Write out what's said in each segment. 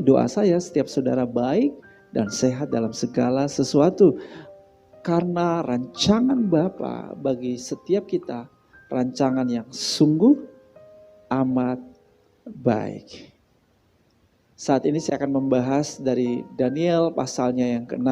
Doa saya setiap saudara baik dan sehat dalam segala sesuatu. Karena rancangan Bapa bagi setiap kita, rancangan yang sungguh amat baik. Saat ini saya akan membahas dari Daniel pasalnya yang ke-6.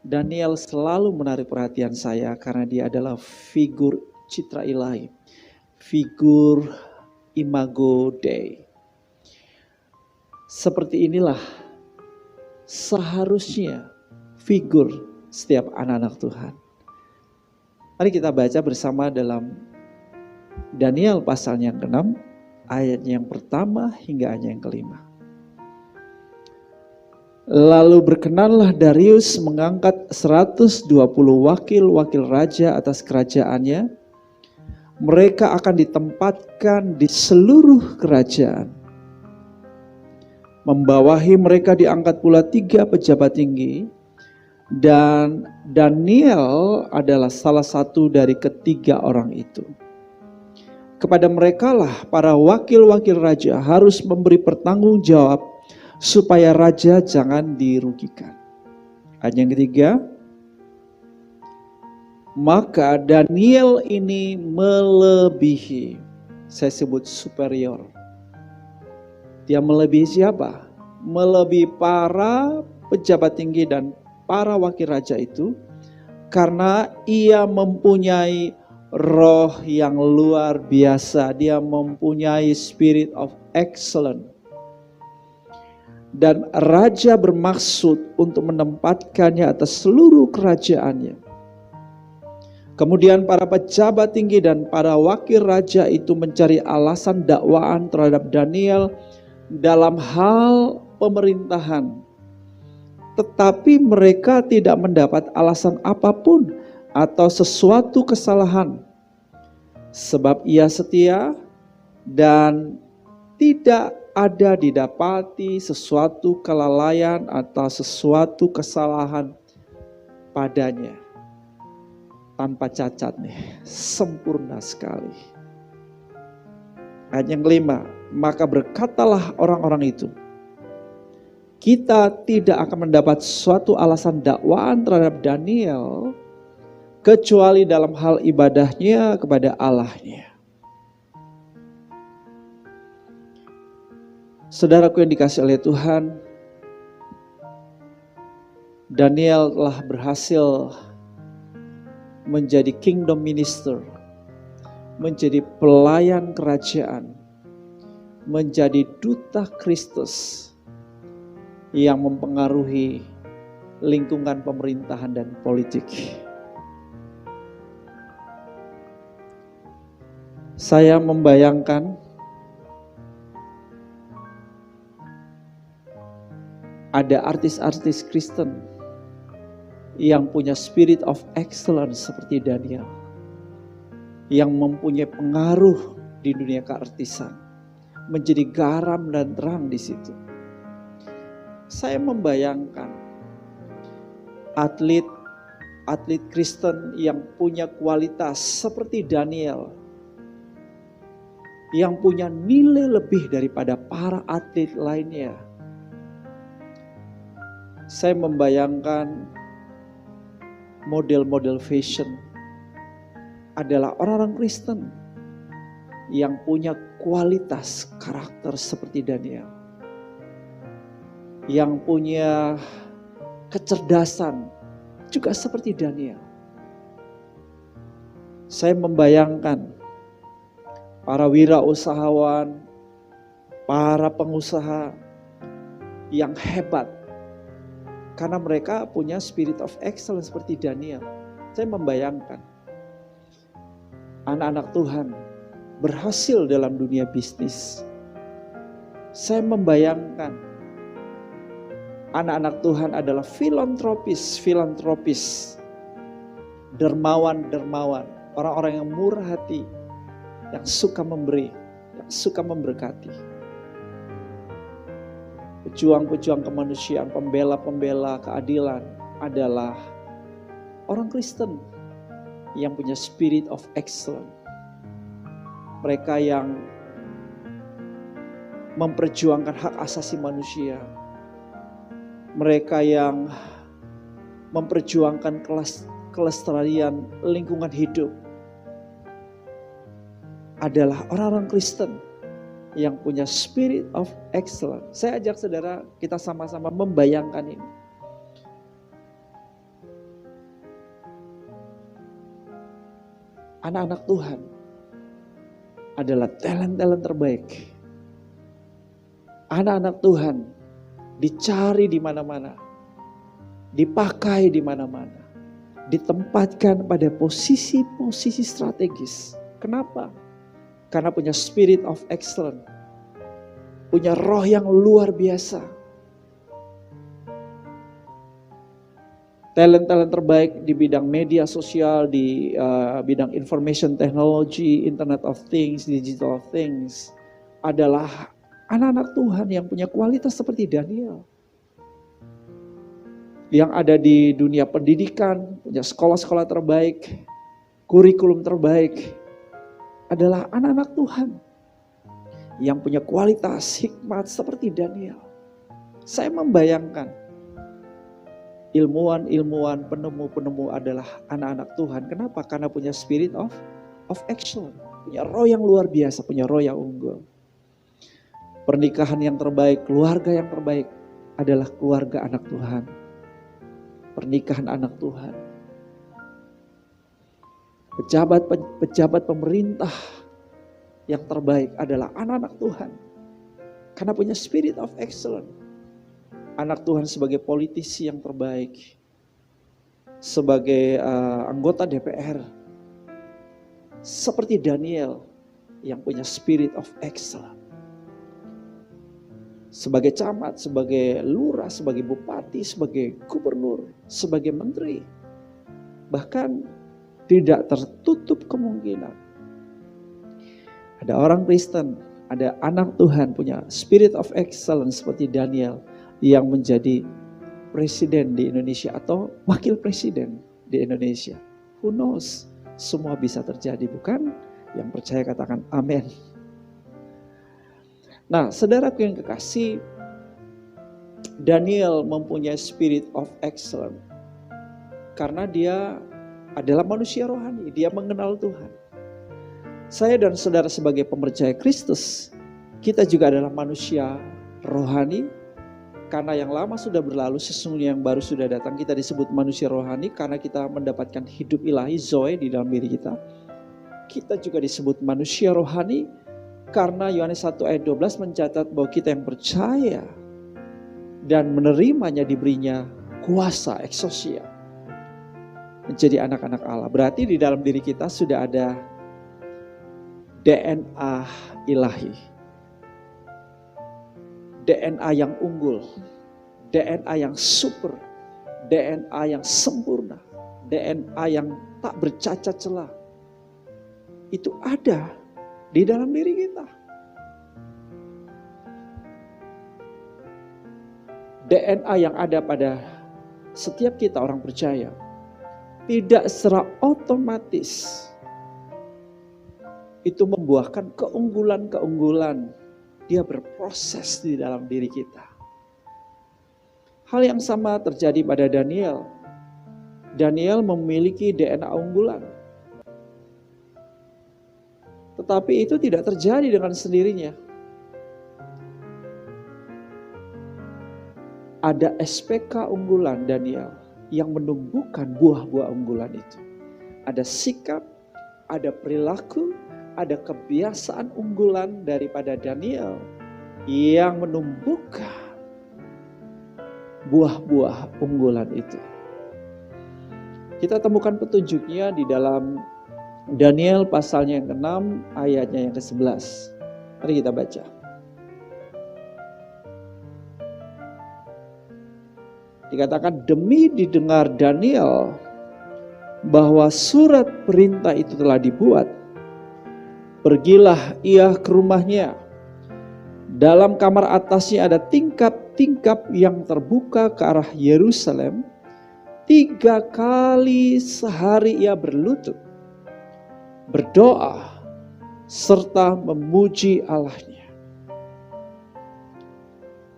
Daniel selalu menarik perhatian saya karena dia adalah figur citra ilahi, figur imago Dei. Seperti inilah seharusnya figur setiap anak-anak Tuhan. Mari kita baca bersama dalam Daniel pasal yang ke-6, ayat yang pertama hingga ayat yang kelima. Lalu berkenanlah Darius mengangkat 120 wakil-wakil raja atas kerajaannya. Mereka akan ditempatkan di seluruh kerajaan. Membawahi mereka diangkat pula 3 pejabat tinggi. Dan Daniel adalah salah satu dari ketiga orang itu. Kepada merekalah para wakil-wakil raja harus memberi pertanggung jawab supaya raja jangan dirugikan. Ayat yang ketiga, maka Daniel ini melebihi, saya sebut superior. Dia melebihi siapa? Melebihi para pejabat tinggi dan para wakil raja itu, karena ia mempunyai roh yang luar biasa. Dia mempunyai spirit of excellence. Dan raja bermaksud untuk menempatkannya atas seluruh kerajaannya. Kemudian para pejabat tinggi dan para wakil raja itu mencari alasan dakwaan terhadap Daniel dalam hal pemerintahan. Tetapi mereka tidak mendapat alasan apapun atau sesuatu kesalahan. Sebab ia setia dan tidak ada didapati sesuatu kelalaian atau sesuatu kesalahan padanya. Tanpa cacat nih, sempurna sekali. Ayat yang kelima, maka berkatalah orang-orang itu, kita tidak akan mendapat suatu alasan dakwaan terhadap Daniel kecuali dalam hal ibadahnya kepada Allahnya. Saudaraku yang dikasihi oleh Tuhan, Daniel telah berhasil menjadi kingdom minister, menjadi pelayan kerajaan, menjadi duta Kristus yang mempengaruhi lingkungan pemerintahan dan politik. Saya membayangkan ada artis-artis Kristen yang punya spirit of excellence seperti Daniel, yang mempunyai pengaruh di dunia keartisan, menjadi garam dan terang di situ. Saya membayangkan atlet Kristen yang punya kualitas seperti Daniel, yang punya nilai lebih daripada para atlet lainnya. Saya membayangkan model-model fashion adalah orang-orang Kristen yang punya kualitas karakter seperti Daniel, yang punya kecerdasan juga seperti Daniel. Saya membayangkan para wirausahawan, para pengusaha yang hebat karena mereka punya spirit of excellence seperti Daniel. Saya membayangkan anak-anak Tuhan berhasil dalam dunia bisnis. Saya membayangkan anak-anak Tuhan adalah filantropis, dermawan, orang-orang yang murah hati, yang suka memberi, yang suka memberkati. Pejuang-pejuang kemanusiaan, pembela-pembela keadilan adalah orang Kristen yang punya spirit of excellence. Mereka yang memperjuangkan hak asasi manusia, mereka yang memperjuangkan kelestarian lingkungan hidup adalah orang-orang Kristen yang punya spirit of excellence. Saya ajak saudara kita sama-sama membayangkan ini. Anak-anak Tuhan adalah talent-talent terbaik. Anak-anak Tuhan dicari di mana-mana, dipakai di mana-mana, ditempatkan pada posisi-posisi strategis. Kenapa? Karena punya spirit of excellence, punya roh yang luar biasa. Talent-talent terbaik di bidang media sosial, di bidang information technology, Internet of Things, Digital of Things adalah anak-anak Tuhan yang punya kualitas seperti Daniel. Yang ada di dunia pendidikan, punya sekolah-sekolah terbaik, kurikulum terbaik, adalah anak-anak Tuhan yang punya kualitas hikmat seperti Daniel. Saya membayangkan ilmuwan-ilmuwan, penemu-penemu adalah anak-anak Tuhan. Kenapa? Karena punya spirit of excellence, punya roh yang luar biasa, punya roh yang unggul. Pernikahan yang terbaik, keluarga yang terbaik adalah keluarga anak Tuhan. Pernikahan anak Tuhan. Pejabat pemerintah yang terbaik adalah anak-anak Tuhan. Karena punya spirit of excellence. Anak Tuhan sebagai politisi yang terbaik. Sebagai anggota DPR. Seperti Daniel yang punya spirit of excellence. Sebagai camat, sebagai lurah, sebagai bupati, sebagai gubernur, sebagai menteri. Bahkan tidak tertutup kemungkinan ada orang Kristen, ada anak Tuhan punya spirit of excellence seperti Daniel yang menjadi presiden di Indonesia atau wakil presiden di Indonesia. Who knows? Semua bisa terjadi, bukan? Yang percaya katakan amin. Nah, saudaraku yang kekasih, Daniel mempunyai spirit of excellence karena dia adalah manusia rohani, dia mengenal Tuhan. Saya dan saudara sebagai pemercaya Kristus, kita juga adalah manusia rohani. Karena yang lama sudah berlalu, sesungguhnya yang baru sudah datang. Kita disebut manusia rohani karena kita mendapatkan hidup ilahi, Zoe, di dalam diri kita. Kita juga disebut manusia rohani karena Yohanes 1 ayat 12 mencatat bahwa kita yang percaya dan menerimanya diberinya kuasa, exousia, menjadi anak-anak Allah. Berarti di dalam diri kita sudah ada DNA ilahi. DNA yang unggul. DNA yang super. DNA yang sempurna. DNA yang tak bercacat celah. Itu ada di dalam diri kita. DNA yang ada pada setiap kita orang percaya tidak secara otomatis itu membuahkan keunggulan-keunggulan. Dia berproses di dalam diri kita. Hal yang sama terjadi pada Daniel. Daniel memiliki DNA unggulan. Tetapi itu tidak terjadi dengan sendirinya. Ada SPK unggulan Daniel yang menumbuhkan buah-buah unggulan itu. Ada sikap, ada perilaku, ada kebiasaan unggulan daripada Daniel yang menumbuhkan buah-buah unggulan itu. Kita temukan petunjuknya di dalam Daniel pasalnya yang ke-6 ayatnya yang ke-11. Mari kita baca. Dikatakan demi didengar Daniel bahwa surat perintah itu telah dibuat, pergilah ia ke rumahnya. Dalam kamar atasnya ada tingkap-tingkap yang terbuka ke arah Yerusalem. 3 kali sehari ia berlutut, berdoa, serta memuji Allahnya.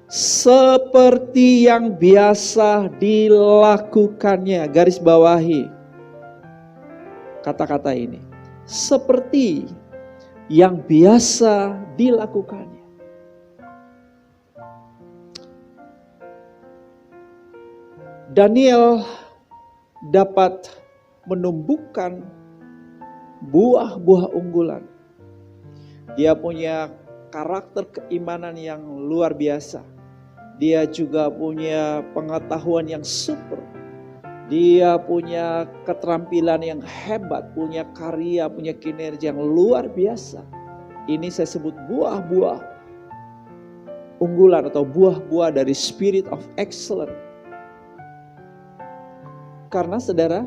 seperti yang biasa dilakukannya. Garis bawahi kata-kata ini. Seperti yang biasa dilakukannya. Daniel dapat menumbuhkan buah-buah unggulan. Dia punya karakter keimanan yang luar biasa. Dia juga punya pengetahuan yang super. Dia punya keterampilan yang hebat, punya karya, punya kinerja yang luar biasa. Ini saya sebut buah-buah unggulan atau buah-buah dari spirit of excellence. Karena saudara,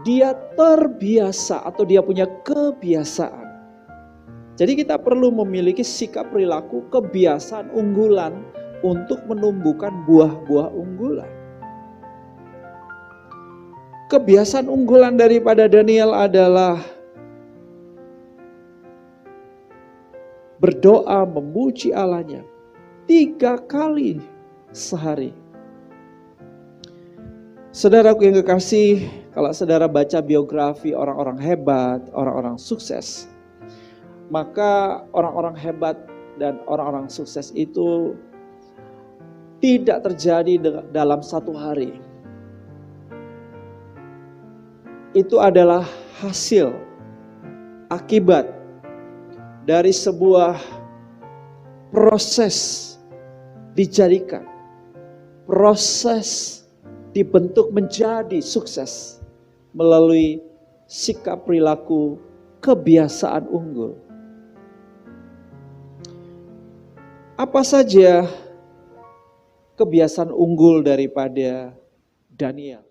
dia terbiasa atau dia punya kebiasaan. Jadi kita perlu memiliki sikap perilaku kebiasaan unggulan untuk menumbuhkan buah-buah unggulan. Kebiasaan unggulan daripada Daniel adalah berdoa memuji Allahnya 3 kali sehari. Saudaraku yang kekasih, kalau saudara baca biografi orang-orang hebat, orang-orang sukses, maka orang-orang hebat dan orang-orang sukses itu tidak terjadi dalam satu hari. Itu adalah hasil, akibat dari sebuah proses dijadikan, proses dibentuk menjadi sukses melalui sikap perilaku kebiasaan unggul. Apa saja kebiasaan unggul daripada Daniel?